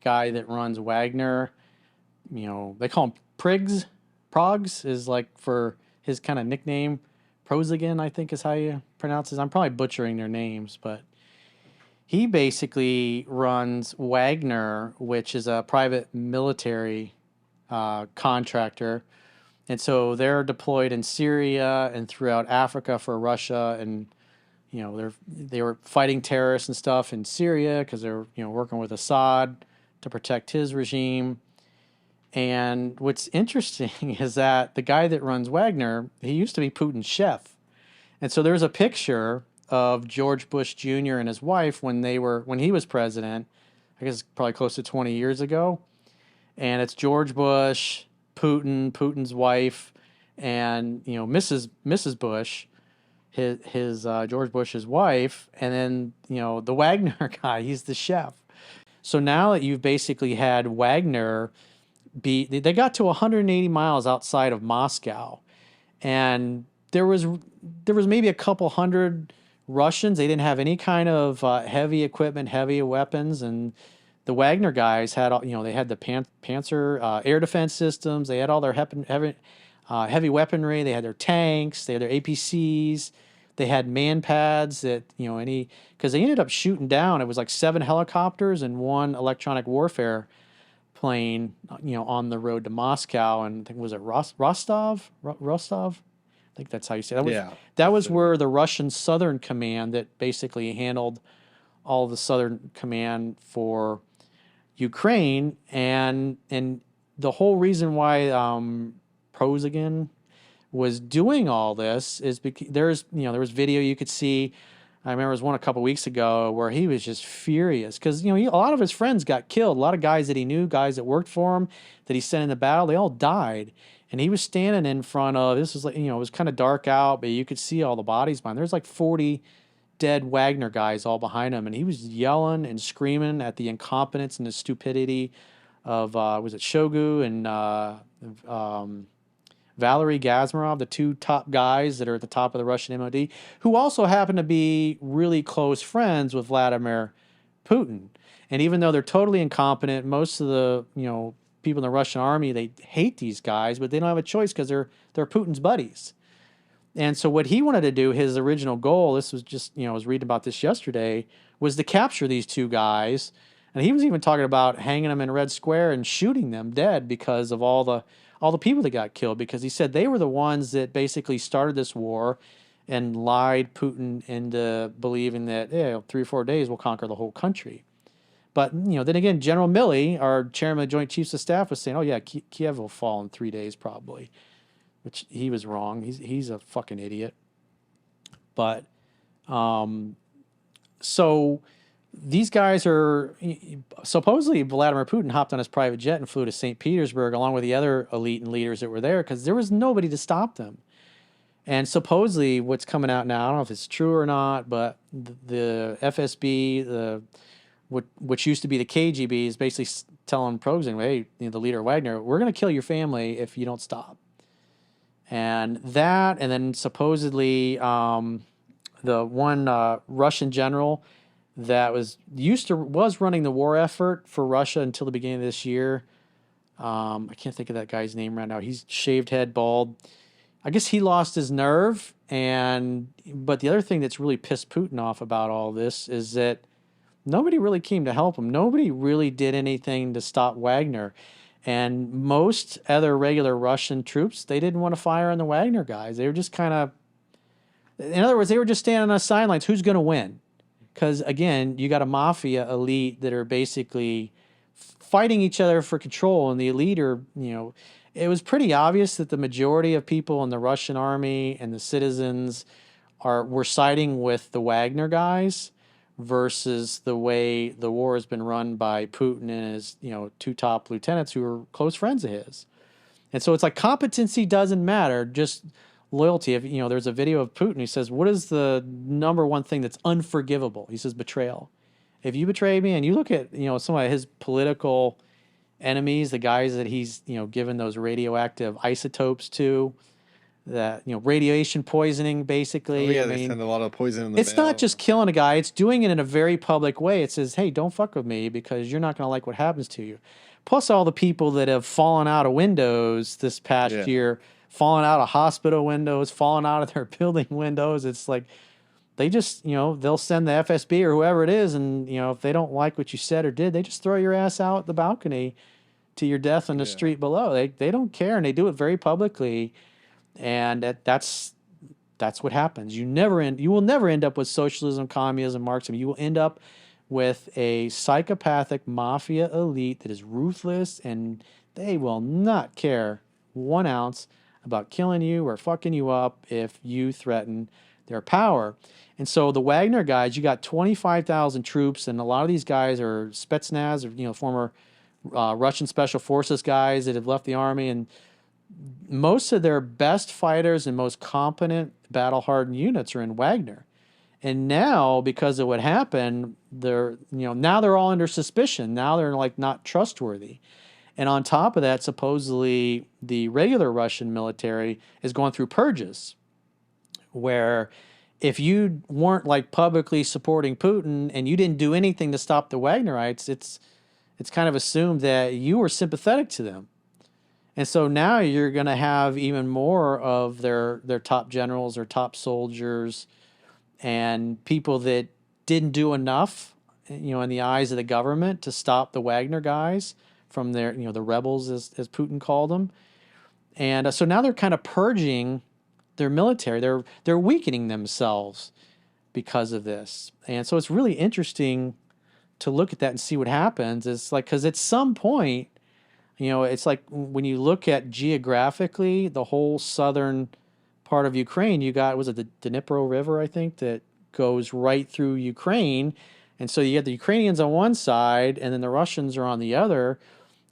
guy that runs Wagner, they call him Prigs. Progs is like for his kind of nickname. Prosigan, I think is how you pronounce it. I'm probably butchering their names, but he basically runs Wagner, which is a private military contractor. And so they're deployed in Syria and throughout Africa for Russia, and they were fighting terrorists and stuff in Syria because they're working with Assad to protect his regime. And what's interesting is that the guy that runs Wagner, he used to be Putin's chef. And so there's a picture of George Bush Jr. and his wife when he was president, I guess probably close to 20 years ago. And it's George Bush, Putin's wife, and Mrs. Bush, his George Bush's wife, and then the Wagner guy, he's the chef. So now that you've basically had Wagner they got to 180 miles outside of Moscow, and there was maybe a couple hundred Russians. They didn't have any kind of heavy equipment, heavy weapons, and the Wagner guys had they had the Panzer air defense systems. They had all their heavy weaponry. They had their tanks. They had their APCs. They had man pads that because they ended up shooting down. It was like 7 helicopters and 1 electronic warfare plane, on the road to Moscow, and I think was it Rostov? I think that's how you say it. That was where the Russian Southern Command that basically handled all the Southern Command for Ukraine, and the whole reason why Prosigan was doing all this is because there was video you could see. I remember there was one a couple weeks ago where he was just furious because a lot of his friends got killed. A lot of guys that he knew, guys that worked for him, that he sent into battle, they all died. And he was standing in front of, this was like, it was kind of dark out, but you could see all the bodies behind. There's like 40 dead Wagner guys all behind him, and he was yelling and screaming at the incompetence and the stupidity of was it Shogu and Valery Gazmarov, the 2 top guys that are at the top of the Russian MOD, who also happen to be really close friends with Vladimir Putin. And even though they're totally incompetent, most of the people in the Russian army, they hate these guys, but they don't have a choice because they're Putin's buddies. And so what he wanted to do, his original goal, this was just, I was reading about this yesterday, was to capture these 2 guys. And he was even talking about hanging them in Red Square and shooting them dead because of all the people that got killed, because he said they were the ones that basically started this war and lied Putin into believing that 3 or 4 days will conquer the whole country. But, then again, General Milley, our chairman of the Joint Chiefs of Staff, was saying, oh, yeah, Kiev will fall in 3 days probably, which he was wrong. He's a fucking idiot. But so these guys are supposedly Vladimir Putin hopped on his private jet and flew to St. Petersburg along with the other elite and leaders that were there because there was nobody to stop them. And supposedly what's coming out now, I don't know if it's true or not, but the FSB, which used to be the KGB, is basically telling Prigozhin, hey, the leader of Wagner, we're going to kill your family if you don't stop. And then supposedly the one Russian general that was running the war effort for Russia until the beginning of this year. I can't think of that guy's name right now. He's shaved head, bald. I guess he lost his nerve. But the other thing that's really pissed Putin off about all this is that nobody really came to help him. Nobody really did anything to stop Wagner. And most other regular Russian troops, they didn't want to fire on the Wagner guys. They were just kind of, in other words, they were just standing on the sidelines. Who's going to win? Because, again, you got a mafia elite that are basically fighting each other for control. And the elite are, it was pretty obvious that the majority of people in the Russian army and the citizens were siding with the Wagner guys versus the way the war has been run by Putin and his, 2 top lieutenants who are close friends of his. And so it's like competency doesn't matter, just loyalty. If there's a video of Putin, he says, what is the number one thing that's unforgivable? He says betrayal. If you betray me, and you look at some of his political enemies, the guys that he's given those radioactive isotopes to, that, radiation poisoning, Oh basically. I yeah, they mean, send a lot of poison in the it's not just mail. killing a guy, it's doing it in a very public way. It says, hey, don't fuck with me because you're not going to like what happens to you. Plus, all the people that have fallen out of windows this past Yeah, year, fallen out of hospital windows, fallen out of their building windows. It's like they just, they'll send the FSB or whoever it is. And, if they don't like what you said or did, they just throw your ass out the balcony to your death in the yeah, street below. They don't care. And they do it very publicly. And that's what happens. You will never end up with socialism, communism, Marxism. You will end up with a psychopathic mafia elite that is ruthless, and they will not care 1 ounce about killing you or fucking you up if you threaten their power. And so the Wagner guys, you got 25,000 troops, and a lot of these guys are Spetsnaz, or former Russian special forces guys that have left the army, and most of their best fighters and most competent battle hardened units are in Wagner. And now, because of what happened, now they're all under suspicion. Now they're like not trustworthy. And on top of that, supposedly the regular Russian military is going through purges where if you weren't like publicly supporting Putin and you didn't do anything to stop the Wagnerites, it's kind of assumed that you were sympathetic to them. And so now you're going to have even more of their top generals or top soldiers and people that didn't do enough, in the eyes of the government to stop the Wagner guys from their, the rebels, as Putin called them. And so now they're kind of purging their military. They're weakening themselves because of this. And so it's really interesting to look at that and see what happens. It's like, because at some point, it's like when you look at geographically the whole southern part of Ukraine, you got, was it the Dnipro River, I think, that goes right through Ukraine. And so you have the Ukrainians on one side and then the Russians are on the other.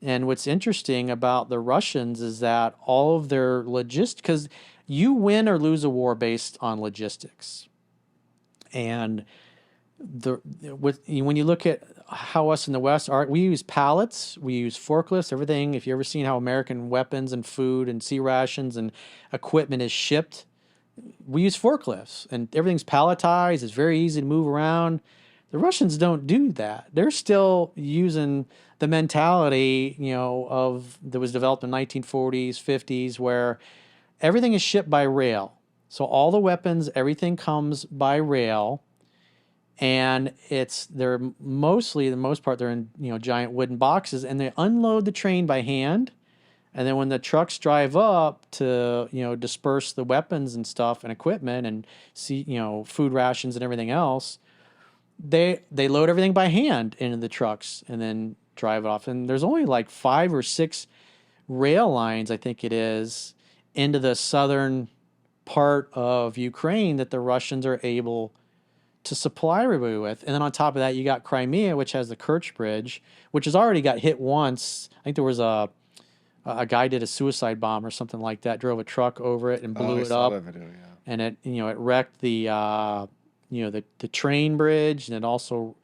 And what's interesting about the Russians is that all of their logistics, because you win or lose a war based on logistics. And when you look at how us in the West are, we use pallets, we use forklifts, everything. If you ever seen how American weapons and food and sea rations and equipment is shipped, we use forklifts and everything's palletized. It's very easy to move around. The Russians don't do that. They're still using the mentality, of that was developed in 1940s, 50s, where everything is shipped by rail. So all the weapons, everything comes by rail. And they're mostly, the most part, they're in, giant wooden boxes, and they unload the train by hand. And then when the trucks drive up to, disperse the weapons and stuff and equipment and see, food rations and everything else, they load everything by hand into the trucks and then drive it off. And there's only like 5 or 6 rail lines, I think it is, into the southern part of Ukraine that the Russians are able to supply everybody with. And then on top of that, you got Crimea, which has the Kerch Bridge, which has already got hit once. I think there was a guy did a suicide bomb or something like that, drove a truck over it and oh, blew I it saw up. that video. Yeah, And it wrecked the train bridge, and it also,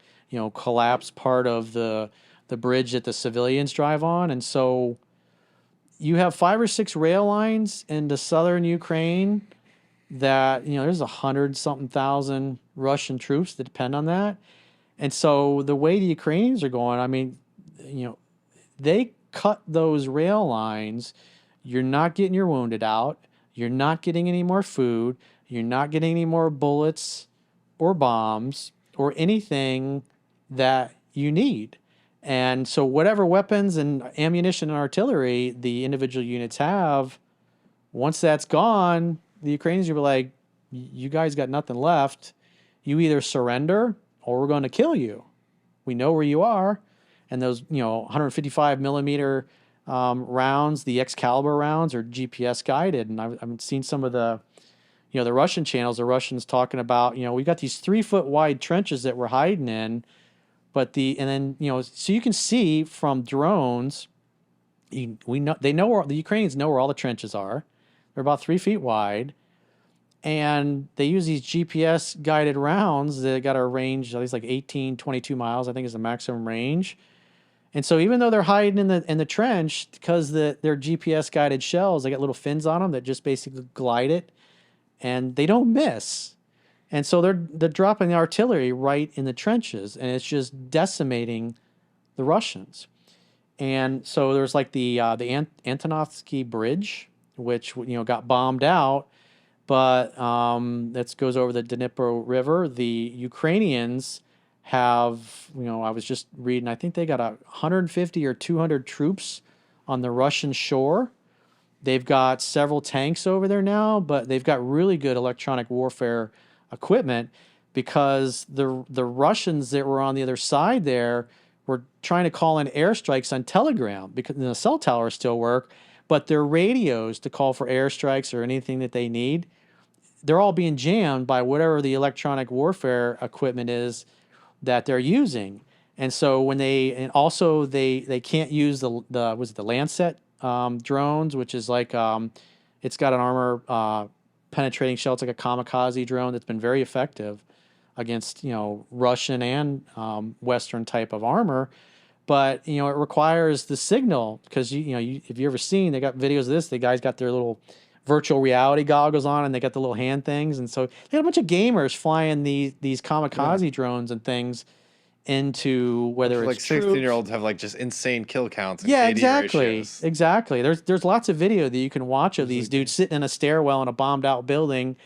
collapsed part of the bridge that the civilians drive on. And so you have 5 or 6 rail lines into southern Ukraine that, there's 100-something thousand Russian troops that depend on that. And so the way the Ukrainians are going, I mean, they cut those rail lines. You're not getting your wounded out. You're not getting any more food. You're not getting any more bullets or bombs or anything that you need. And so whatever weapons and ammunition and artillery the individual units have, once that's gone, the Ukrainians will be like, you guys got nothing left. You either surrender or we're going to kill you. We know where you are. And those, 155 millimeter rounds, the Excalibur rounds, are GPS guided. And I've seen some of the, the Russian channels, the Russians talking about, we got these 3-foot wide trenches that we're hiding in. And then, so you can see from drones, the Ukrainians know where all the trenches are. They're about 3 feet wide. And they use these GPS guided rounds that got a range, at least like 18, 22 miles, I think is the maximum range. And so even though they're hiding in the trench, because they're GPS guided shells, they got little fins on them that just basically glide it, and they don't miss. And so they're dropping the artillery right in the trenches, and it's just decimating the Russians. And so there's like the Antonovsky Bridge, which got bombed out, but that goes over the Dnipro River. The Ukrainians have, I was just reading, I think they got 150 or 200 troops on the Russian shore. They've got several tanks over there now, but they've got really good electronic warfare equipment because the Russians that were on the other side there were trying to call in airstrikes on Telegram because the cell towers still work, but their radios to call for airstrikes or anything that they need, they're all being jammed by whatever the electronic warfare equipment is that they're using. And so when they can't use the Lancet drones, which is like it's got an armor penetrating shell. It's like a kamikaze drone that's been very effective against Russian and Western type of armor. But it requires the signal because if you ever seen, they got videos of this. The guys got their little virtual reality goggles on and they got the little hand things, and so they had a bunch of gamers flying these kamikaze drones and things into whether it's like 16-year-olds have like just insane kill counts and yeah, KD ratios. exactly. There's lots of video that you can watch of these dudes sitting in a stairwell in a bombed out building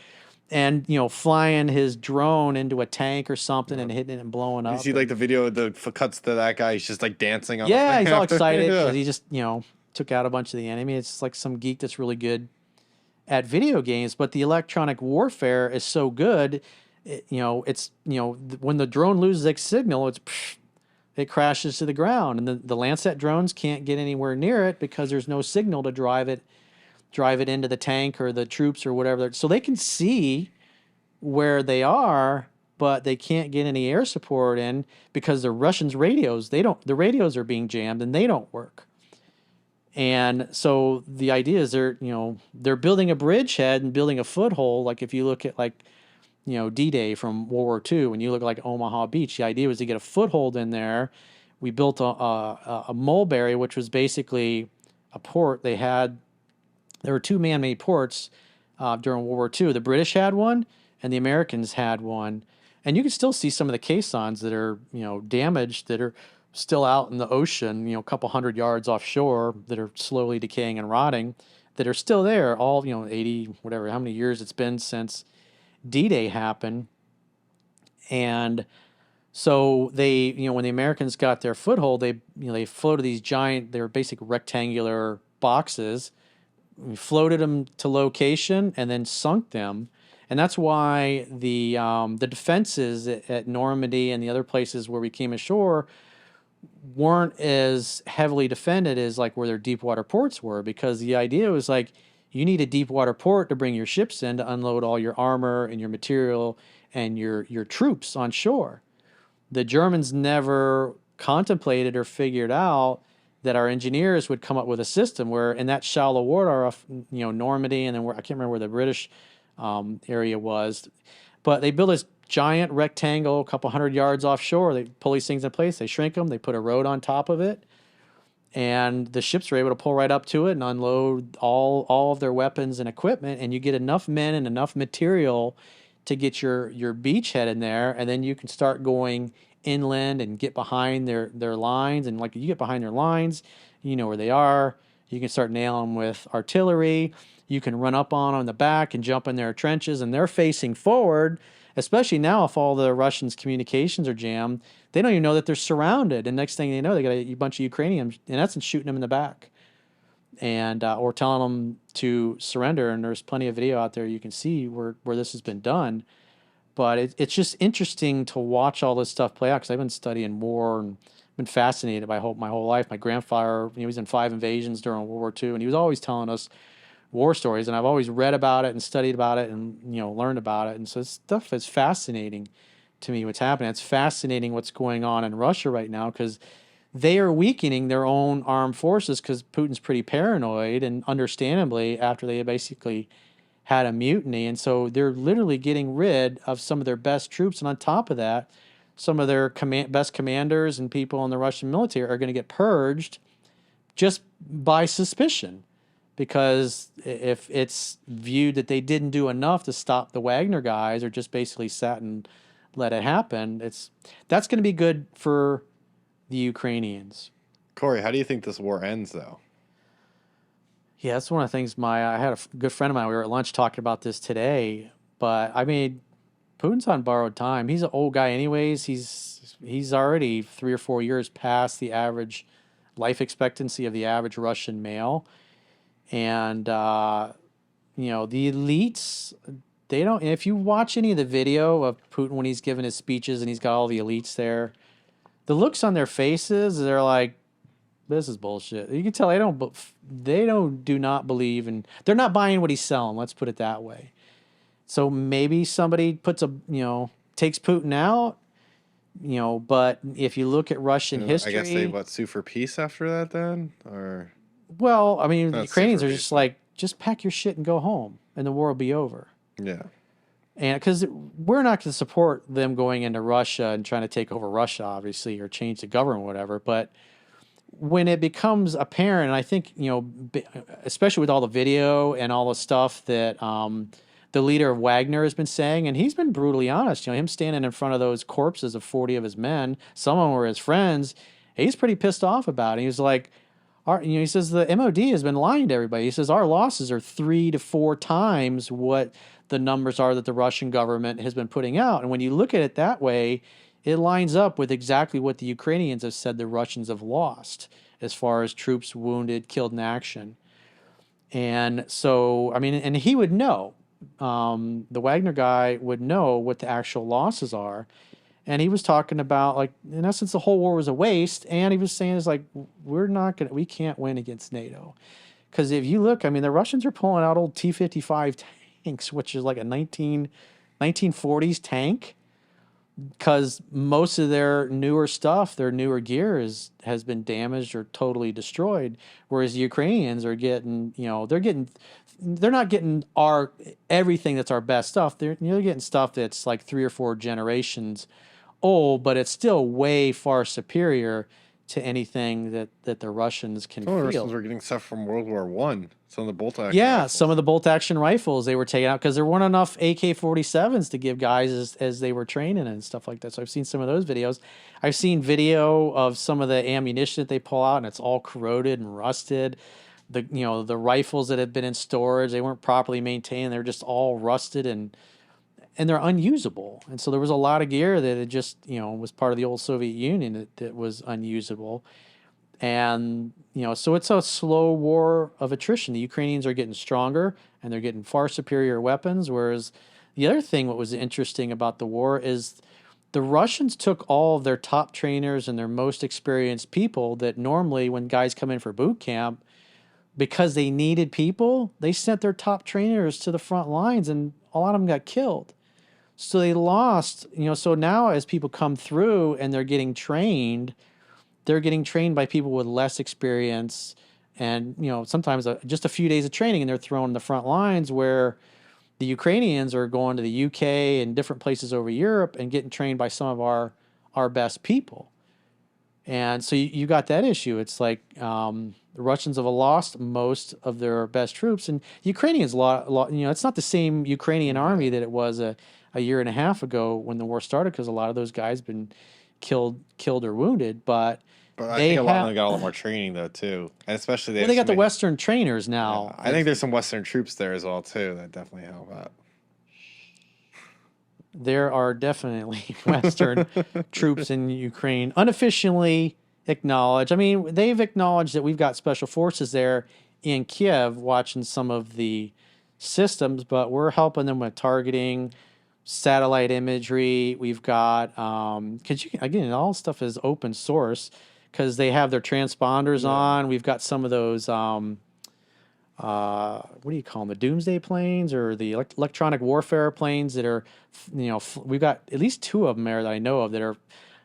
and flying his drone into a tank or something and hitting it and blowing up. You see like the video the cuts to that guy, he's just like dancing on yeah, the he's all excited because yeah. he just took out a bunch of the enemy. It's like some geek that's really good at video games, but the electronic warfare is so good. When the drone loses its signal, it crashes to the ground, and the Lancet drones can't get anywhere near it because there's no signal to drive it into the tank or the troops or whatever. So they can see where they are, but they can't get any air support in because the Russians' radios, the radios are being jammed and they don't work. And so the idea is they're building a bridgehead and building a foothold. Like if you look at D-Day from World War II, when you look at like Omaha Beach, the idea was to get a foothold in there. We built a mulberry, which was basically a port. There were two man-made ports during World War II. The British had one and the Americans had one. And you can still see some of the caissons that are, damaged, that are still out in the ocean, a couple hundred yards offshore, that are slowly decaying and rotting, that are still there, all, 80, whatever, how many years it's been since D-Day happened. And so they, when the Americans got their foothold, they floated these giant, they were basic rectangular boxes. We floated them to location and then sunk them. And that's why the defenses at Normandy and the other places where we came ashore weren't as heavily defended as like where their deep water ports were, because the idea was like you need a deep water port to bring your ships in to unload all your armor and your material and your troops on shore. The Germans never contemplated or figured out that our engineers would come up with a system where in that shallow water off Normandy, and then I can't remember where the British area was, but they built this giant rectangle a couple hundred yards offshore. They pull these things in place, they shrink them, they put a road on top of it, and the ships are able to pull right up to it and unload all of their weapons and equipment, and you get enough men and enough material to get your beachhead in there, and then you can start going inland and get behind their lines. And like you get behind their lines, you know where they are. You can start nailing them with artillery. You can run up on them in the back and jump in their trenches, and they're facing forward. Especially now, if all the Russians' communications are jammed, they don't even know that they're surrounded. And next thing they know, they got a bunch of Ukrainians, in essence, shooting them in the back, and or telling them to surrender. And there's plenty of video out there you can see where this has been done. But it's just interesting to watch all this stuff play out, because I've been studying war and been fascinated by my whole life. My grandfather, he was in 5 invasions during World War II, and he was always telling us war stories, and I've always read about it and studied about it and learned about it. And so this stuff is fascinating to me, what's happening. It's fascinating what's going on in Russia right now, because they are weakening their own armed forces, because Putin's pretty paranoid, and understandably, after they basically had a mutiny. And so they're literally getting rid of some of their best troops, and on top of that, some of their best commanders and people in the Russian military are going to get purged just by suspicion, because if it's viewed that they didn't do enough to stop the Wagner guys, or just basically sat and let it happen, that's going to be good for the Ukrainians. Corey, how do you think this war ends, though? Yeah, that's one of the things. I had a good friend of mine. We were at lunch talking about this today, but I mean, Putin's on borrowed time. He's an old guy, anyways. He's already 3 or 4 years past the average life expectancy of the average Russian male, and the elites. They don't. If you watch any of the video of Putin when he's giving his speeches and he's got all the elites there, the looks on their faces, they're like, this is bullshit. You can tell do not believe, and they're not buying what he's selling. Let's put it that way. So maybe somebody takes Putin out, but if you look at Russian history, I guess they sue for peace after that then, or well, I mean, the That's Ukrainians are super just like, just pack your shit and go home, and the war will be over. yeah. And because we're not going to support them going into Russia and trying to take over Russia, obviously, or change the government, whatever. But when it becomes apparent, and I think, especially with all the video and all the stuff that the leader of Wagner has been saying, and he's been brutally honest, him standing in front of those corpses of 40 of his men, some of them were his friends, he's pretty pissed off about it. He was like, he says the MOD has been lying to everybody. He says our losses are 3 to 4 times what the numbers are that the Russian government has been putting out. And when you look at it that way, it lines up with exactly what the Ukrainians have said the Russians have lost as far as troops wounded, killed in action. And so, I mean, and he would know, the Wagner guy would know what the actual losses are. And he was talking about, like, in essence, the whole war was a waste. And he was saying, it's like, we can't win against NATO. Because if you look, I mean, the Russians are pulling out old T-55 tanks, which is like a 1940s tank. Because most of their newer stuff, their newer gear has been damaged or totally destroyed. Whereas the Ukrainians are getting, they're not getting everything that's our best stuff. They're getting stuff that's like 3 or 4 generations old, but it's still way far superior to anything that the Russians can Some of the field. Russians were getting stuff from World War One. Some of the bolt action. Yeah, rifles. some of the bolt action rifles they were taking out because there weren't enough AK-47s to give guys as they were training and stuff like that. So I've seen some of those videos. I've seen video of some of the ammunition that they pull out, and it's all corroded and rusted. The rifles that have been in storage, they weren't properly maintained. They're just all rusted and they're unusable. And so there was a lot of gear that it just, was part of the old Soviet Union that was unusable. And, so it's a slow war of attrition. The Ukrainians are getting stronger and they're getting far superior weapons. Whereas the other thing, what was interesting about the war is the Russians took all of their top trainers and their most experienced people that normally when guys come in for boot camp, because they needed people, they sent their top trainers to the front lines and a lot of them got killed. So they lost, so now as people come through and they're getting trained by people with less experience and, sometimes just a few days of training and they're thrown in the front lines, where the Ukrainians are going to the UK and different places over Europe and getting trained by some of our best people. And so you got that issue. It's like the Russians have lost most of their best troops, and Ukrainians it's not the same Ukrainian army that it was a year and a half ago when the war started, because a lot of those guys been killed or wounded. But I think a lot of them got a lot more training though too, and especially they got the Western trainers now. Yeah, I think there's some Western troops there as well too that definitely help out. There are definitely Western troops in Ukraine, unofficially acknowledged. I mean, they've acknowledged that we've got special forces there in Kiev watching some of the systems, but we're helping them with targeting, satellite imagery. We've got, because again, all stuff is open source because they have their transponders on. We've got some of those, what do you call them? The doomsday planes or the electronic warfare planes that are, we've got at least 2 of them there that I know of that are,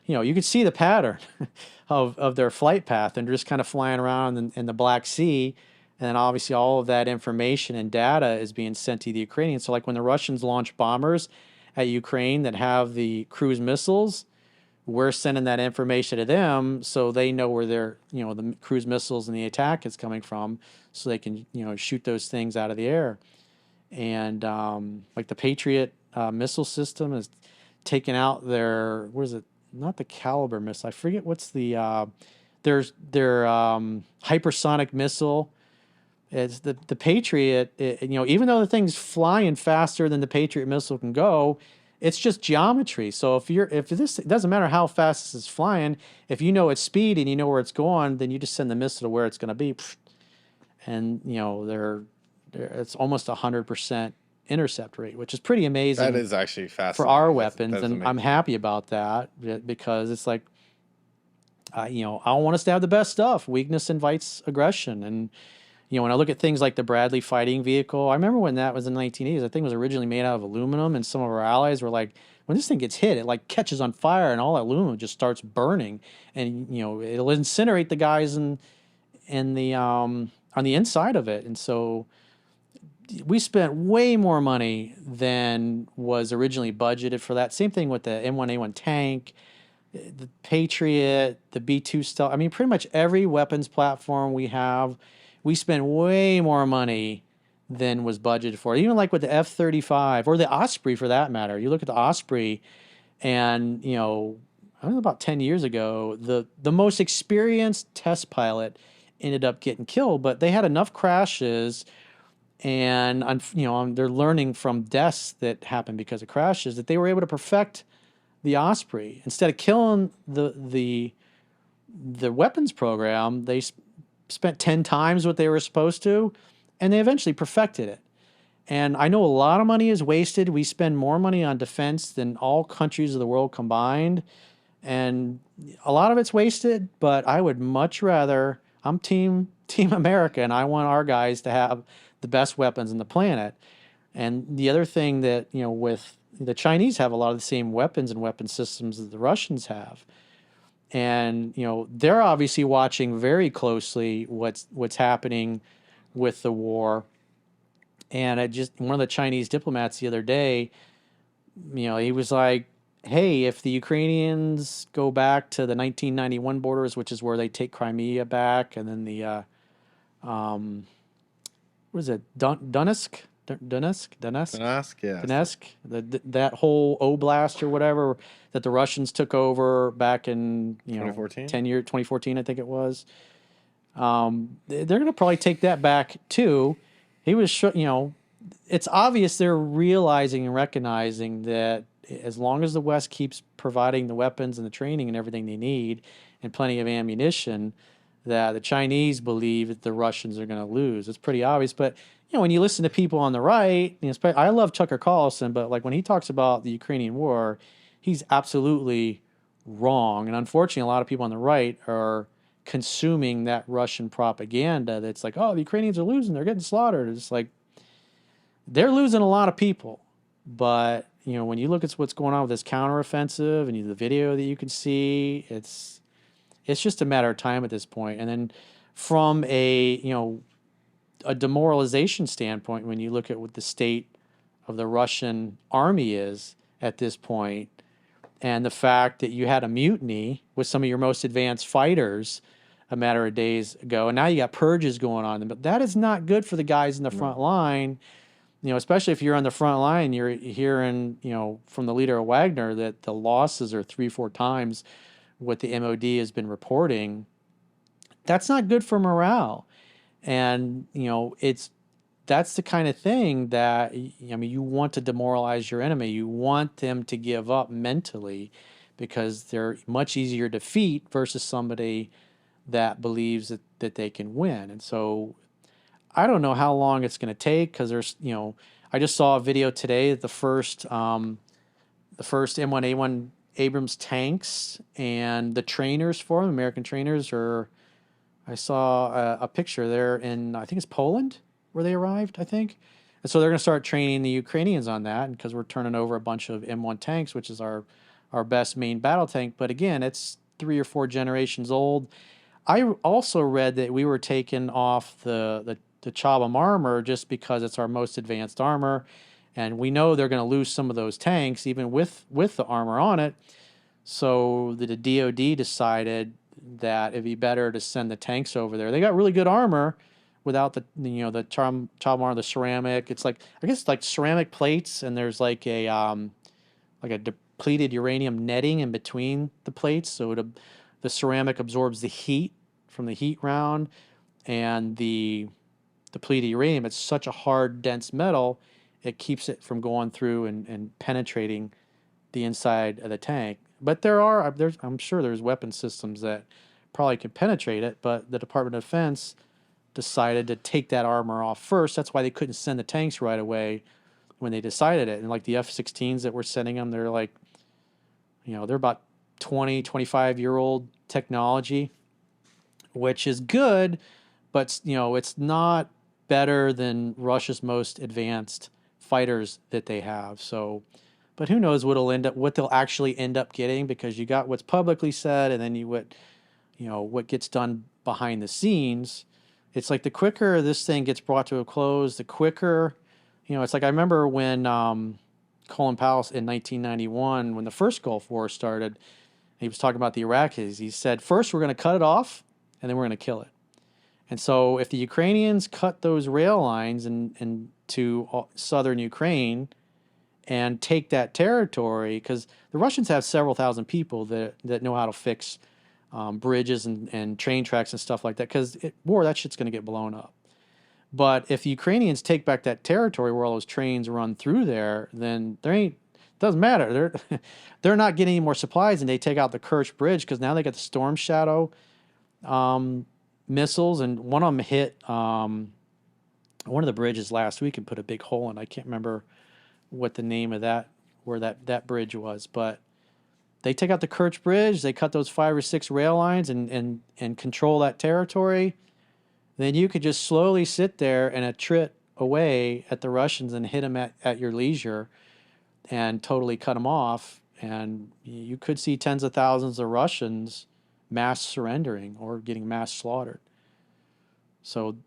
you can see the pattern of their flight path and just kind of flying around in the Black Sea. And then obviously all of that information and data is being sent to the Ukrainians. So like when the Russians launch bombers at Ukraine that have the cruise missiles, we're sending that information to them so they know where their, the cruise missiles and the attack is coming from, so they can, shoot those things out of the air. And like the Patriot missile system is taking out their, what is it? Not the Caliber missile. I forget what's the their hypersonic missile. It's the Patriot. Even though the thing's flying faster than the Patriot missile can go, it's just geometry. So if this, it doesn't matter how fast this is flying. If you know its speed and you know where it's going, then you just send the missile to where it's going to be, and it's almost 100% intercept rate, which is pretty amazing. That is actually fascinating for our weapons, that's and amazing. I'm happy about that, because it's like, I want us to have the best stuff. Weakness invites aggression, and when I look at things like the Bradley fighting vehicle, I remember when that was in the 1980s. I think it was originally made out of aluminum, and some of our allies were like, when this thing gets hit, it like catches on fire, and all that aluminum just starts burning, and it'll incinerate the guys in the on the inside of it. And so we spent way more money than was originally budgeted for that. Same thing with the M1A1 tank, the Patriot, the B2 stealth. I mean, pretty much every weapons platform we have, we spend way more money than was budgeted for. Even like with the F-35 or the Osprey, for that matter. You look at the Osprey, and I don't know, about 10 years ago, the most experienced test pilot ended up getting killed, but they had enough crashes, and they're learning from deaths that happened because of crashes, that they were able to perfect the Osprey. Instead of killing the weapons program, they spent 10 times what they were supposed to, and they eventually perfected it. And I know a lot of money is wasted. We spend more money on defense than all countries of the world combined, and a lot of it's wasted, but I would much rather, I'm team America, and I want our guys to have the best weapons on the planet. And the other thing that, with the Chinese have a lot of the same weapons and weapon systems that the Russians have. And, they're obviously watching very closely what's happening with the war. And one of the Chinese diplomats the other day, he was like, hey, if the Ukrainians go back to the 1991 borders, which is where they take Crimea back, and then the, what is it, Donetsk, Yeah. Donetsk, that whole oblast or whatever that the Russians took over back in 2014? 2014, I think it was. They're going to probably take that back too. He was, it's obvious they're realizing and recognizing that as long as the West keeps providing the weapons and the training and everything they need and plenty of ammunition, that the Chinese believe that the Russians are going to lose. It's pretty obvious. But, when you listen to people on the right, I love Tucker Carlson, but like when he talks about the Ukrainian war, he's absolutely wrong. And unfortunately, a lot of people on the right are consuming that Russian propaganda that's like, oh, the Ukrainians are losing, they're getting slaughtered. It's like, they're losing a lot of people. But, when you look at what's going on with this counteroffensive and the video that you can see, it's just a matter of time at this point. And then from a demoralization standpoint, when you look at what the state of the Russian army is at this point, and the fact that you had a mutiny with some of your most advanced fighters a matter of days ago, and now you got purges going on. But that is not good for the guys in the front line. Especially if you're on the front line, you're hearing, from the leader of Wagner that the losses are 3-4 times what the MOD has been reporting. That's not good for morale. And, that's the kind of thing that, you want to demoralize your enemy. You want them to give up mentally, because they're much easier to defeat versus somebody that believes that they can win. And so I don't know how long it's going to take, because there's, I just saw a video today that the first M1A1 Abrams tanks and the trainers for them, American trainers, I saw a picture there in, I think it's Poland, where they arrived, I think. And so they're going to start training the Ukrainians on that, because we're turning over a bunch of M1 tanks, which is our best main battle tank. But again, it's 3 or 4 generations old. I also read that we were taking off the Chobham armor just because it's our most advanced armor, and we know they're going to lose some of those tanks even with the armor on it. So the DoD decided that it'd be better to send the tanks over there. They got really good armor without the child armor, the ceramic. It's like, I guess, like ceramic plates, and there's like a depleted uranium netting in between the plates, so the ceramic absorbs the heat from the heat round, and the depleted uranium, it's such a hard, dense metal, it keeps it from going through and penetrating the inside of the tank. But I'm sure there's weapon systems that probably can penetrate it, but the Department of Defense decided to take that armor off first. That's why they couldn't send the tanks right away when they decided it. And like the F-16s that we're sending them, they're like, they're about 20, 25-year-old technology, which is good, but, it's not better than Russia's most advanced fighters that they have. So, but who knows what they'll actually end up getting, because you got what's publicly said, and then what gets done behind the scenes. It's like the quicker this thing gets brought to a close, the quicker, it's like I remember when Colin Powell in 1991, when the first Gulf War started, he was talking about the Iraqis. He said, first we're going to cut it off, and then we're going to kill it. And so if the Ukrainians cut those rail lines to southern Ukraine and take that territory, because the Russians have several thousand people that know how to fix bridges and train tracks and stuff like that, because that shit's going to get blown up. But if the Ukrainians take back that territory where all those trains run through there, then doesn't matter. They're not getting any more supplies, and they take out the Kerch Bridge because now they got the Storm Shadow missiles, and one of them hit one of the bridges last week and put a big hole in. I can't remember what the name of where that bridge was, but they take out the Kerch Bridge, they cut those 5 or 6 rail lines and control that territory. Then you could just slowly sit there and attrit away at the Russians and hit them at your leisure and totally cut them off. And you could see tens of thousands of Russians mass surrendering or getting mass slaughtered. So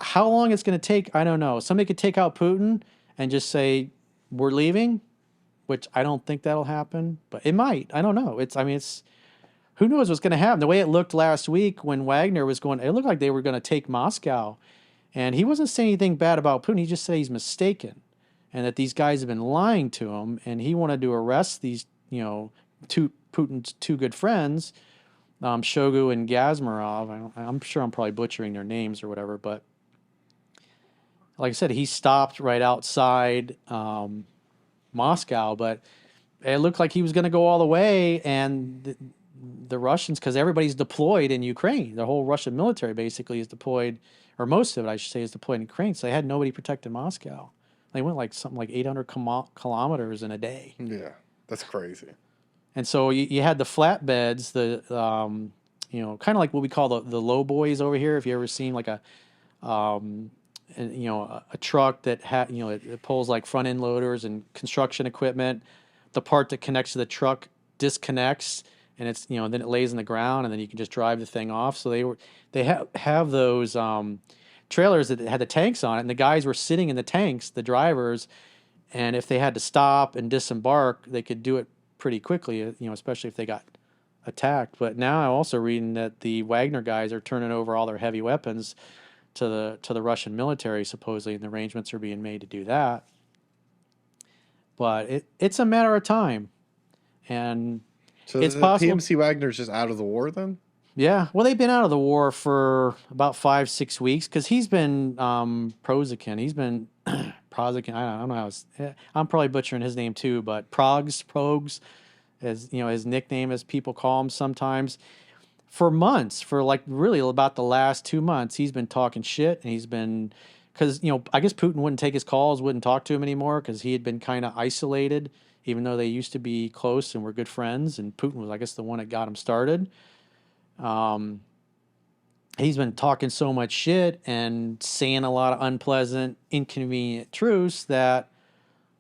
how long it's going to take, I don't know. Somebody could take out Putin and just say, we're leaving, which I don't think that'll happen, but it might. I don't know. Who knows what's going to happen? The way it looked last week when Wagner was it looked like they were going to take Moscow, and he wasn't saying anything bad about Putin. He just said he's mistaken, and that these guys have been lying to him, and he wanted to arrest these, Putin's two good friends, Shogu and Gazmarov. I'm sure I'm probably butchering their names or whatever, but like I said, he stopped right outside Moscow, but it looked like he was going to go all the way, and the Russians, because everybody's deployed in Ukraine. The whole Russian military basically is deployed, or most of it, I should say, is deployed in Ukraine. So they had nobody protecting Moscow. They went like something like 800 kilometers in a day. Yeah, that's crazy. And so you had the flatbeds, kind of like what we call the low boys over here. If you ever seen like a truck that it pulls like front end loaders and construction equipment, the part that connects to the truck disconnects, and it's then it lays in the ground, and then you can just drive the thing off. So they have those trailers that had the tanks on it, and the guys were sitting in the tanks, the drivers, and if they had to stop and disembark, they could do it pretty quickly, especially if they got attacked. But now I'm also reading that the Wagner guys are turning over all their heavy weapons to the Russian military, supposedly, and the arrangements are being made to do that. But it's a matter of time, and so it's possible. PMC Wagner's just out of the war then? Yeah, well, they've been out of the war for about 5-6 weeks because he's been Prozakin. He's been Prozakin. I don't know how I'm probably butchering his name too, but Progs, as his nickname, as people call him sometimes. For months, for like really about the last 2 months, he's been talking shit, and he's been, because I guess Putin wouldn't take his calls, wouldn't talk to him anymore because he had been kind of isolated, even though they used to be close and were good friends, and Putin was, I guess, the one that got him started. He's been talking so much shit and saying a lot of unpleasant, inconvenient truths that,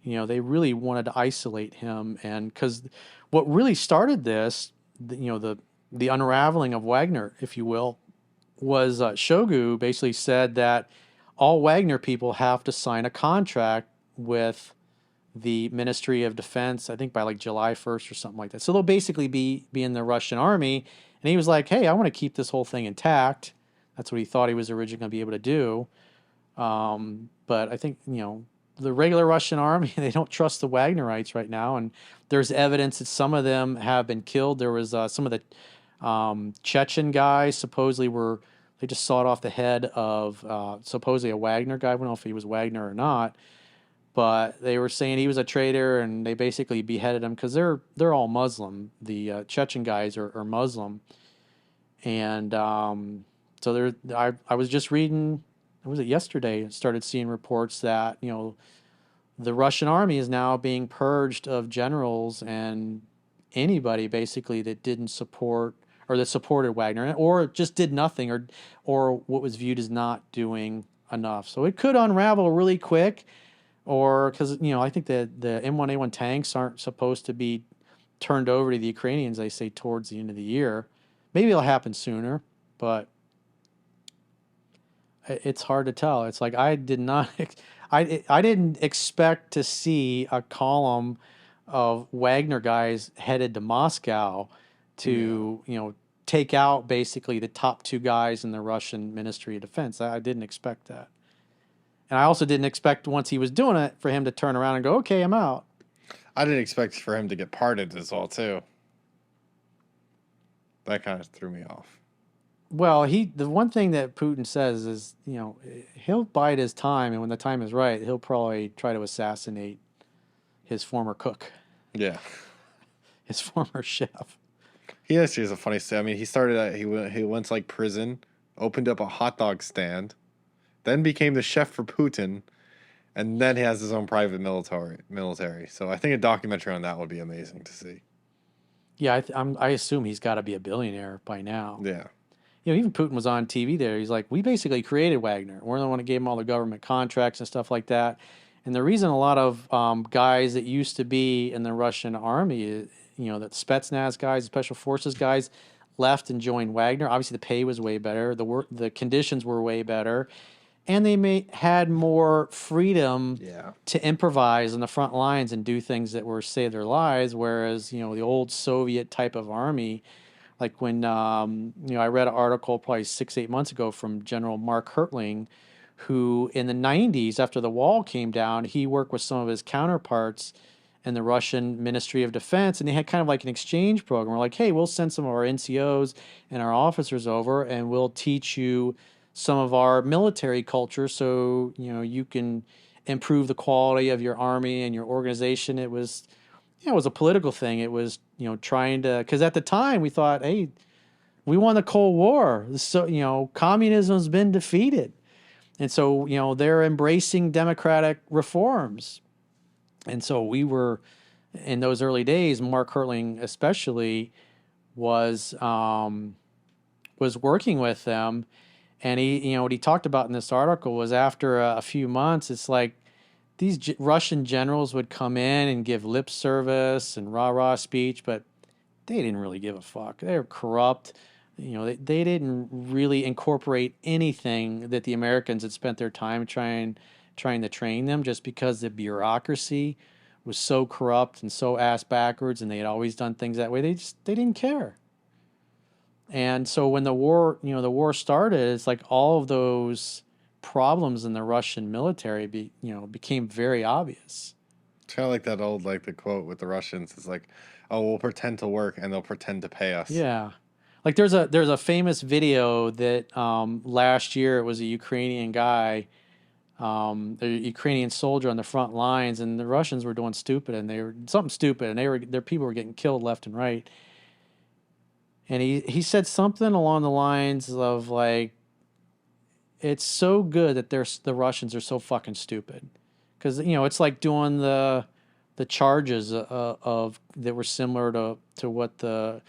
they really wanted to isolate him. And because what really started this, the unraveling of Wagner, if you will, was Shogu basically said that all Wagner people have to sign a contract with the Ministry of Defense, I think by like July 1st or something like that. So they'll basically be in the Russian army. And he was like, hey, I want to keep this whole thing intact. That's what he thought he was originally going to be able to do. But I think, the regular Russian army, they don't trust the Wagnerites right now. And there's evidence that some of them have been killed. There was some of the Chechen guys supposedly they just sawed off the head of supposedly a Wagner guy. I don't know if he was Wagner or not, but they were saying he was a traitor, and they basically beheaded him because they're all Muslim. The Chechen guys are Muslim, and so I was just reading. Was it yesterday? Started seeing reports that the Russian army is now being purged of generals and anybody basically that didn't support or that supported Wagner or just did nothing or what was viewed as not doing enough. So it could unravel really quick, or because I think the M1A1 tanks aren't supposed to be turned over to the Ukrainians. They say towards the end of the year. Maybe it'll happen sooner, but it's hard to tell. It's like I didn't expect to see a column of Wagner guys headed to Moscow to take out basically the top two guys in the Russian Ministry of Defense. I didn't expect that, and I also didn't expect once he was doing it for him to turn around and go, "Okay, I'm out." I didn't expect for him to get pardoned as well too. That kind of threw me off. Well, the one thing that Putin says is, he'll bide his time, and when the time is right, he'll probably try to assassinate his former cook. Yeah. His former chef. He actually has a funny story. I mean, he started he went to like prison, opened up a hot dog stand, then became the chef for Putin, and then he has his own private military. So I think a documentary on that would be amazing to see. Yeah, I assume he's got to be a billionaire by now. Yeah. Even Putin was on TV there. He's like, we basically created Wagner. We're the one that gave him all the government contracts and stuff like that. And the reason a lot of guys that used to be in the Russian army, the Spetsnaz guys, special forces guys, left and joined Wagner. Obviously, the pay was way better. The conditions were way better. And they had more freedom to improvise on the front lines and do things that were save their lives. Whereas, the old Soviet type of army, like when, I read an article probably 6-8 months ago from General Mark Hertling, who in the 90s, after the wall came down, he worked with some of his counterparts in the Russian Ministry of Defense, and they had kind of like an exchange program. We're like, hey, we'll send some of our NCOs and our officers over, and we'll teach you some of our military culture so, you can improve the quality of your army and your organization. It was a political thing. It was, trying to, because at the time we thought, hey, we won the Cold War. So, communism's been defeated. And so, they're embracing democratic reforms. And so we were, in those early days, Mark Hertling especially was working with them. And he, what he talked about in this article was after a few months, it's like, these Russian generals would come in and give lip service and rah-rah speech, but they didn't really give a fuck. They were corrupt. They didn't really incorporate anything that the Americans had spent their time trying to train them, just because the bureaucracy was so corrupt and so ass backwards, and they had always done things that way. They didn't care. And so when the war started, it's like all of those problems in the Russian military became very obvious. It's kind of like that old, like the quote with the Russians. It's like, oh, we'll pretend to work and they'll pretend to pay us. Yeah. Like there's a famous video that last year it was a Ukrainian guy, a Ukrainian soldier on the front lines, and the Russians were doing stupid, and they were something stupid, and their people were getting killed left and right. And he said something along the lines of like, it's so good that the Russians are so fucking stupid, because it's like doing the charges of that were similar to what the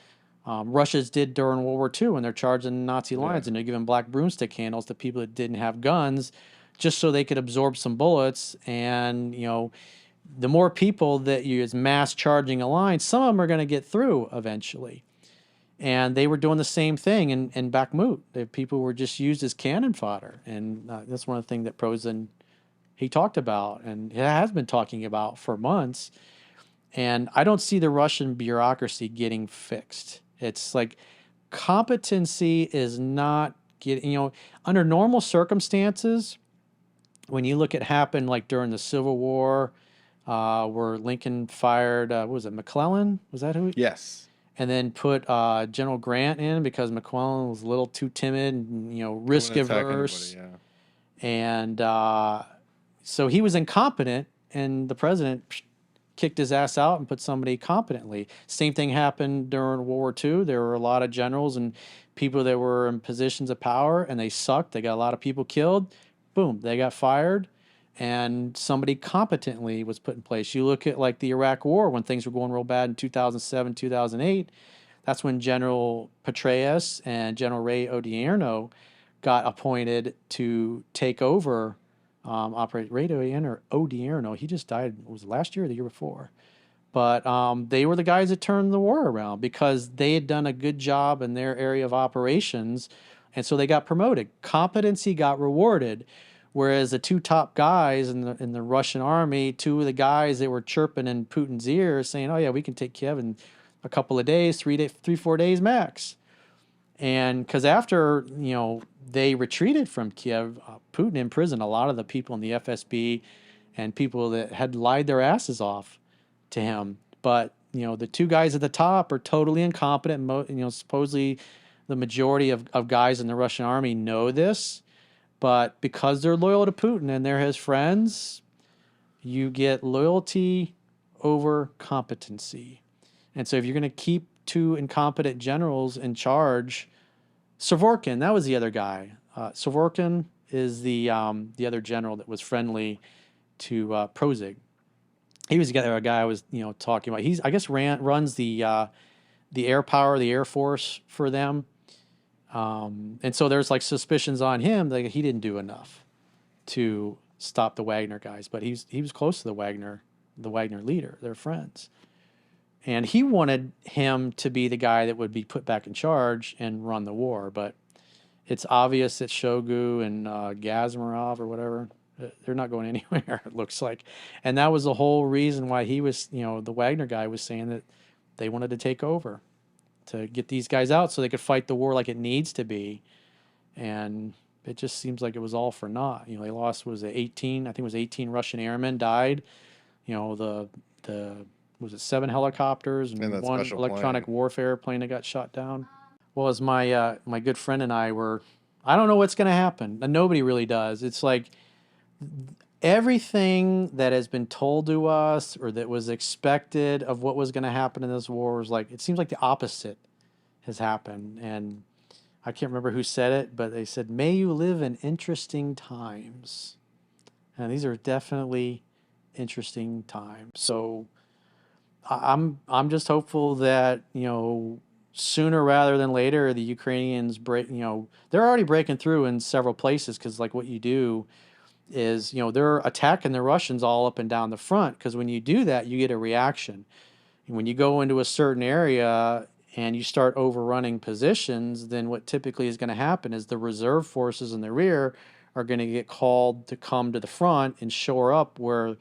Russians did during World War II when they're charging Nazi lines and they're giving black broomstick handles to people that didn't have guns, just so they could absorb some bullets. And the more people that you is mass charging a line, some of them are going to get through eventually. And they were doing the same thing in Bakhmut. People were just used as cannon fodder. And that's one of the things that Prozin he talked about and has been talking about for months. And I don't see the Russian bureaucracy getting fixed. It's like competency is not getting, under normal circumstances, when you look at happened like during the Civil War, where Lincoln fired, what was it, McClellan? Was that who? Yes. And then put General Grant in because McClellan was a little too timid and, Don't want risk to attack anybody, averse. yeah. And so he was incompetent, and the president kicked his ass out and put somebody competently. Same thing happened during World War II. There were a lot of generals and people that were in positions of power, and they sucked. They got a lot of people killed. Boom, they got fired, and somebody competently was put in place. You look at like the Iraq War when things were going real bad in 2007, 2008. That's when General Petraeus and General Ray Odierno got appointed to take over operate Ray Odierno. He just died. Was it last year or the year before? But they were the guys that turned the war around because they had done a good job in their area of operations, and so they got promoted. Competency got rewarded, whereas the two top guys in the Russian army, two of the guys that were chirping in Putin's ear, saying, "Oh yeah, we can take Kiev in a couple of days, 4 days max." And because after, they retreated from Kiev, Putin imprisoned a lot of the people in the FSB and people that had lied their asses off to him. But, the two guys at the top are totally incompetent. Supposedly the majority of guys in the Russian army know this. But because they're loyal to Putin and they're his friends, you get loyalty over competency. And so if you're going to keep two incompetent generals in charge, Suvorkin, that was the other guy. Suvorkin is the other general that was friendly to Prozig. He was the other guy I was talking about. He's I guess runs the air power, the Air Force for them, and so there's like suspicions on him that he didn't do enough to stop the Wagner guys, but he was close to the Wagner leader. They're friends. And he wanted him to be the guy that would be put back in charge and run the war. But it's obvious that Shogu and Gazmarov or whatever, they're not going anywhere, it looks like. And that was the whole reason why he was, the Wagner guy was saying that they wanted to take over, to get these guys out so they could fight the war like it needs to be. And it just seems like it was all for naught. They lost, was it 18? I think it was 18 Russian airmen died. Was it 7 helicopters and one electronic warfare plane that got shot down? Well, as my my good friend and I were, I don't know what's going to happen. And nobody really does. It's like everything that has been told to us or that was expected of what was going to happen in this war was like, it seems like the opposite has happened. And I can't remember who said it, but they said, "May you live in interesting times." And these are definitely interesting times. So I'm just hopeful that sooner rather than later the Ukrainians break. They're already breaking through in several places because like what you do is they're attacking the Russians all up and down the front because when you do that you get a reaction. And when you go into a certain area and you start overrunning positions, then what typically is going to happen is the reserve forces in the rear are going to get called to come to the front and shore up where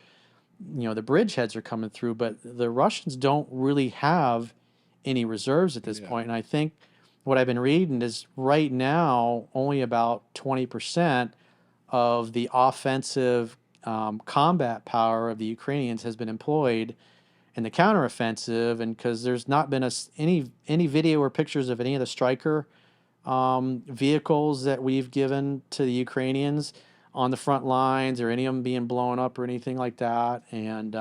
the bridgeheads are coming through, but the Russians don't really have any reserves at this point. And I think what I've been reading is right now only about 20% of the offensive combat power of the Ukrainians has been employed in the counteroffensive. And because there's not been any video or pictures of any of the Stryker vehicles that we've given to the Ukrainians on the front lines or any of them being blown up or anything like that. And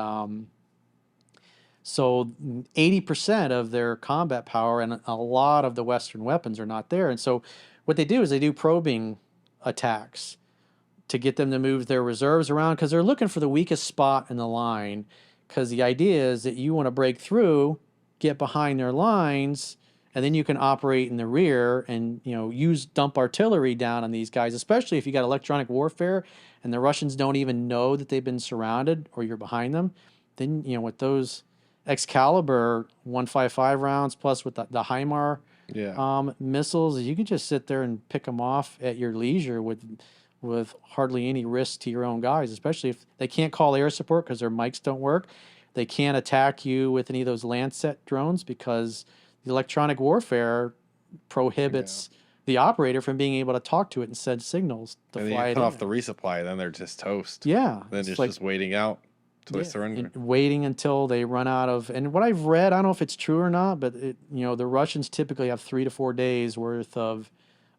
so 80% of their combat power and a lot of the Western weapons are not there. And so what they do is they do probing attacks to get them to move their reserves around because they're looking for the weakest spot in the line because the idea is that you want to break through, get behind their lines, and then you can operate in the rear and use dump artillery down on these guys, especially if you got electronic warfare and the Russians don't even know that they've been surrounded or you're behind them. Then with those Excalibur 155 rounds plus with the HIMAR missiles, you can just sit there and pick them off at your leisure with with hardly any risk to your own guys, especially if they can't call air support because their mics don't work. They can't attack you with any of those Lancet drones because the electronic warfare Yeah. prohibits the operator from being able to talk to it and send signals to And then you fly it cut off in. the resupply, then they're just toast. Yeah, Then it's it's like just waiting out till they yeah, surrender. and waiting until they run out of. And what I've read, I don't know if it's true or not, but the Russians typically have 3 to 4 days worth of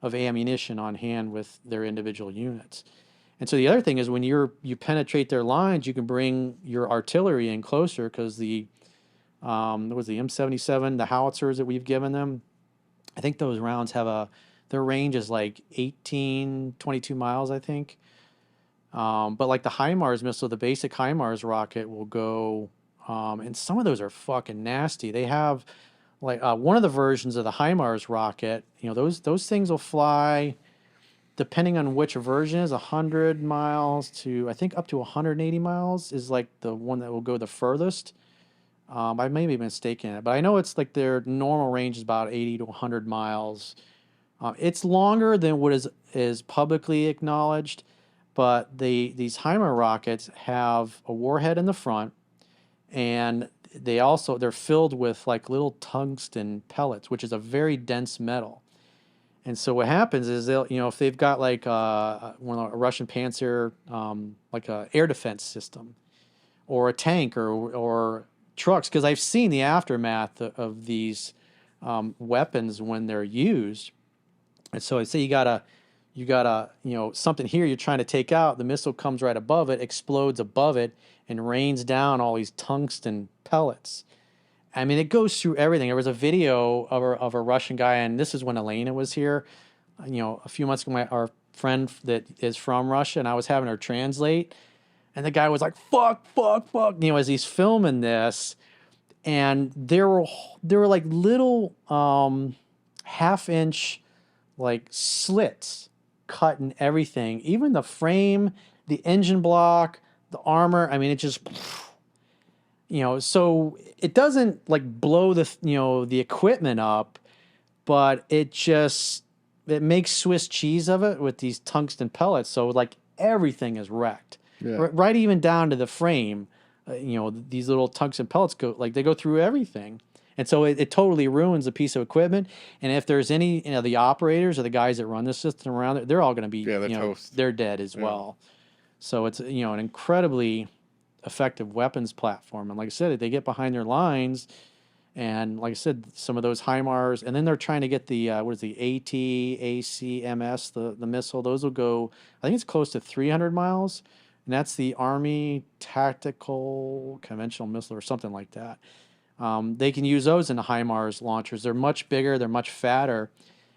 ammunition on hand with their individual units. And so the other thing is when you penetrate their lines, you can bring your artillery in closer because there was the M77, the howitzers that we've given them. I think those rounds have their range is like 18, 22 miles, I think. But like the HIMARS missile, the basic HIMARS rocket will go, and some of those are fucking nasty. They have like one of the versions of the HIMARS rocket, those things will fly, depending on which version is 100 miles to, I think up to 180 miles is like the one that will go the furthest. I may be mistaken, but I know it's like their normal range is about 80 to 100 miles. It's longer than what is publicly acknowledged, but these HIMARS rockets have a warhead in the front, and they're filled with like little tungsten pellets, which is a very dense metal. And so what happens is if they've got like a Russian Panzer, like a air defense system, or a tank, or trucks, because I've seen the aftermath of these weapons when they're used. And so I say you got something here you're trying to take out. The missile comes right above it, explodes above it, and rains down all these tungsten pellets. I mean, it goes through everything. There was a video of a Russian guy, and this is when Elena was here. A few months ago, our friend that is from Russia, and I was having her translate, and the guy was like, "Fuck, fuck, fuck," as he's filming this, and there were like little half-inch like slits cut in everything, even the frame, the engine block, the armor. I mean, it just, so it doesn't like blow the equipment up, but it makes Swiss cheese of it with these tungsten pellets. So like everything is wrecked, Yeah. right even down to the frame. These little tungsten pellets they go through everything. And so it totally ruins a piece of equipment. And if there's any, the operators or the guys that run the system around it, they're all going to be, they're toast. they're dead as well. So it's, an incredibly effective weapons platform. And like I said, they get behind their lines. And like I said, some of those HIMARS, and then they're trying to get the, ACMS, the missile. Those will go, I think it's close to 300 miles. And that's the Army Tactical Conventional Missile or something like that. They can use those in the HIMARS launchers. They're much bigger, they're much fatter.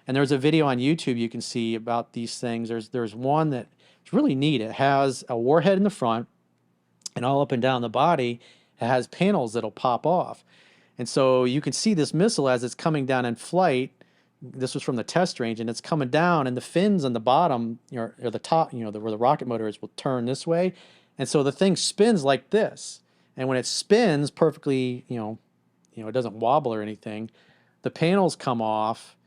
And there's a video on YouTube you can see about these things. There's one that it's really neat. It has a warhead in the front, and all up and down the body, it has panels that'll pop off. And so you can see this missile as it's coming down in flight. This was from the test range, and it's coming down, and the fins on the bottom, or the top, where the rocket motor is, will turn this way. And so the thing spins like this. And when it spins perfectly, it doesn't wobble or anything, the panels come off,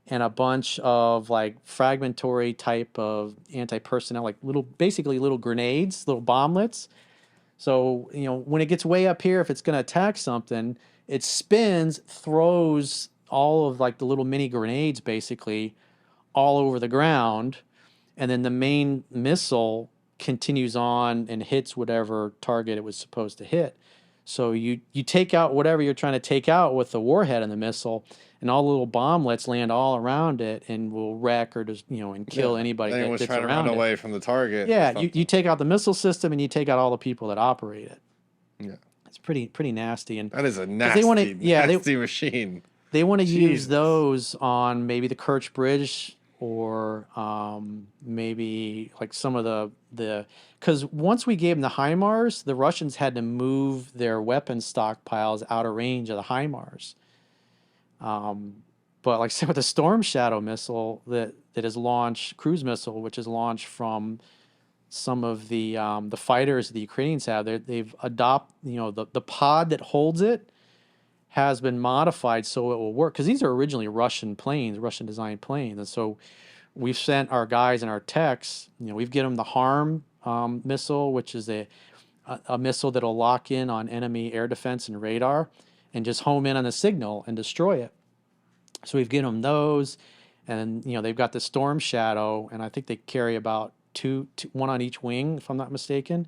and a bunch of like fragmentary type of anti-personnel, like basically little grenades, little bomblets. So, when it gets way up here, if it's going to attack something, it spins, throws all of like the little mini grenades basically all over the ground. And then the main missile continues on and hits whatever target it was supposed to hit. So you take out whatever you're trying to take out with the warhead and the missile, and all the little bomblets land all around it and will wreck or just and kill anybody Anyone's that's trying to around run it. away from the target. Yeah, you take out the missile system and you take out all the people that operate it. Yeah, it's pretty nasty. And that is a nasty machine. They want to use those on maybe the Kerch Bridge, or maybe like some of the because once we gave them the HIMARS, the Russians had to move their weapons stockpiles out of range of the HIMARS. But like I said, with the Storm Shadow missile that is launched, cruise missile, which is launched from some of the fighters the Ukrainians have, they've adopted, the pod that holds it has been modified so it will work, because these are originally Russian planes, Russian designed planes. And so we've sent our guys and our techs, we've given them the harm missile, which is a missile that'll lock in on enemy air defense and radar and just home in on the signal and destroy it. So we've given them those, and they've got the Storm Shadow, and I think they carry about one on each wing, if I'm not mistaken.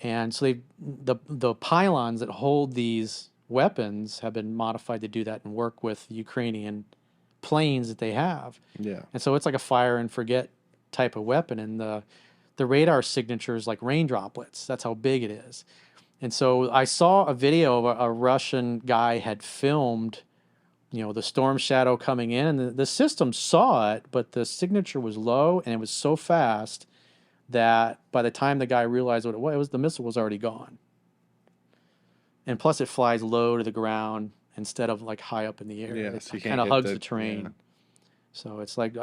And so the pylons that hold these weapons have been modified to do that and work with Ukrainian planes that they have. Yeah. And so it's like a fire and forget type of weapon, and the radar signature is like rain droplets. That's how big it is. And so I saw a video of a Russian guy had filmed, the Storm Shadow coming in, and the system saw it, but the signature was low, and it was so fast that by the time the guy realized what it was, the missile was already gone. And plus, it flies low to the ground instead of like high up in the air. Yeah, It so you kind can't of hit hugs the terrain. yeah. So it's like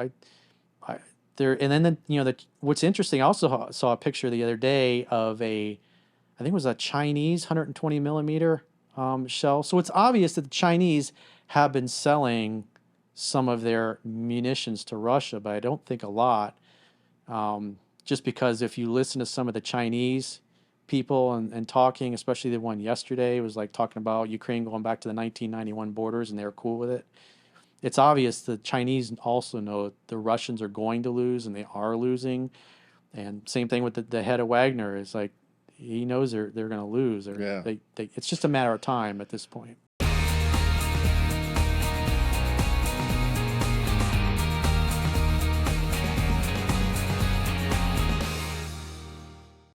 there, and then what's interesting. I also saw a picture the other day of I think it was a Chinese 120 millimeter shell. So it's obvious that the Chinese have been selling some of their munitions to Russia, but I don't think a lot. Just because if you listen to some of the Chinese people and talking, especially the one yesterday, was like talking about Ukraine going back to the 1991 borders, and they were cool with it. It's obvious the Chinese also know the Russians are going to lose, and they are losing. And same thing with the head of Wagner is like, he knows they're going to lose. Yeah. It's just a matter of time at this point.